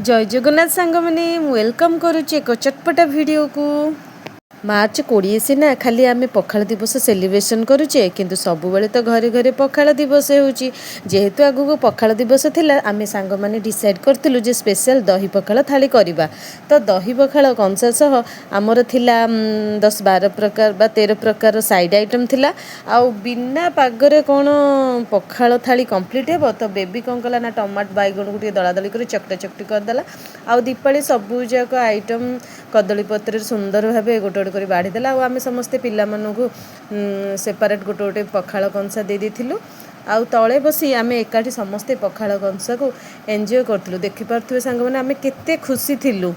जय जगन्नाथ सांग मैंने वेलकम करुच्ची एक चटपटा वीडियो को। मार्च 20 सीना खाली आम पखाड़ दिवस सेलिब्रेशन करुचे किंतु सबुबले तो घरे घरे पखाड़ दिवस होची। जेहेतु आगु पखाड़ दिवस थिला आमे सांग माने डिसाइड करथिलु जे स्पेशल दही पखाड़ थाली करिबा। तो दही पखाड़ कंसा सह आमर थिला 10-12 प्रकार बा 13 प्रकार साइड आइटम थिला। आउ बिना पागरे कोन पखाड़ थाली कंप्लीट हेबो। तो बेबी कोन कला ना टमाटो बैगन को दला दली कर चकटा चकटी कर देला। आउ दीपाली सबु जाक आइटम कदली पत्र सुंदर भाबे गोटे କରି ବାଢ଼ି ଦେଲା। ଆଉ ଆମେ ସମସ୍ତେ ପିଲାମାନଙ୍କୁ ସେପାରେଟ୍ ଗୋଟେ ଗୋଟେ ପଖାଳ କଂସା ଦେଇ ଦେଇଥିଲୁ। ଆଉ ତଳେ ବସି ଆମେ ଏକାଠି ସମସ୍ତେ ପଖାଳ କଂସାକୁ ଏନ୍ଜୟ କରୁଥିଲୁ। ଦେଖିପାରୁଥିବେ ସାଙ୍ଗମାନେ ଆମେ କେତେ ଖୁସି ଥିଲୁ।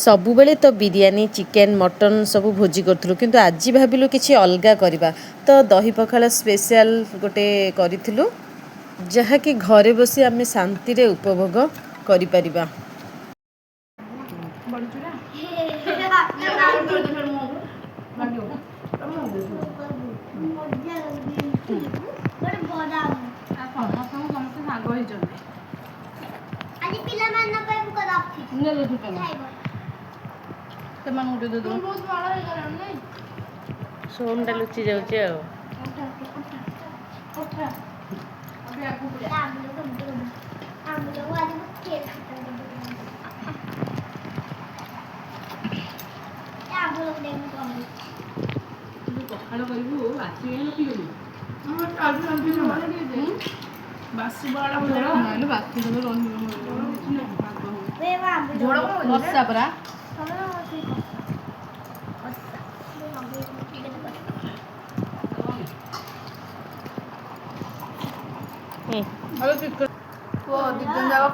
ସବୁବେଳେ ତ ବିରିୟାନୀ ଚିକେନ୍ ମଟନ୍ ସବୁ ଭୋଜି କରୁଥିଲୁ କିନ୍ତୁ ଆଜି ଭାବିଲୁ କିଛି ଅଲଗା କରିବା। ତ ଦହି ପଖାଳ ସ୍ପେଶାଲ ଗୋଟେ କରିଥିଲୁ ଯାହାକି ଘରେ ବସି ଆମେ ଶାନ୍ତିରେ ଉପଭୋଗ କରିପାରିବା। सोमटा लुचि जाऊँ पखाड़ वर्षा परा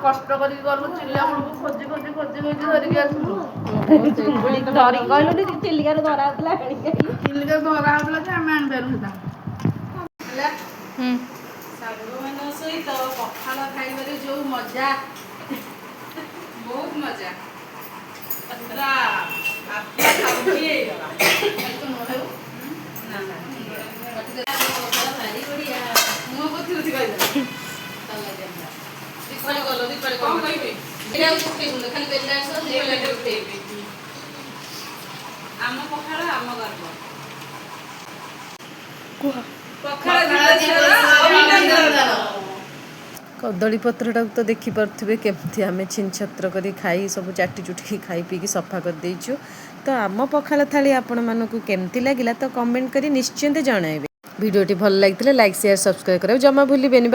कष्ट करी चिल्ला खोजी खोजी खोजी खोजी धरिकी आसलु चिलिकार धरा चिलिका धरा होता जे आम आनपारू सागमान सहित पखाड़ खाइबार जो मजा बहुत मजा पूरा आम पखाड़ आम गर्व कदली पत्रटा तो देखिपे केमती आम छिन छत्र कर खाई सब चाटी चुटी खाई पी सफा कर देचु। तो आम पखाड़ थाली आपण मानकु केमती लागिला तो कमेंट करी निश्चिंत जणाइबे। वीडियोटी भल लगी लाइक शेयर सब्सक्राइब करा जमा भूलिबेनि।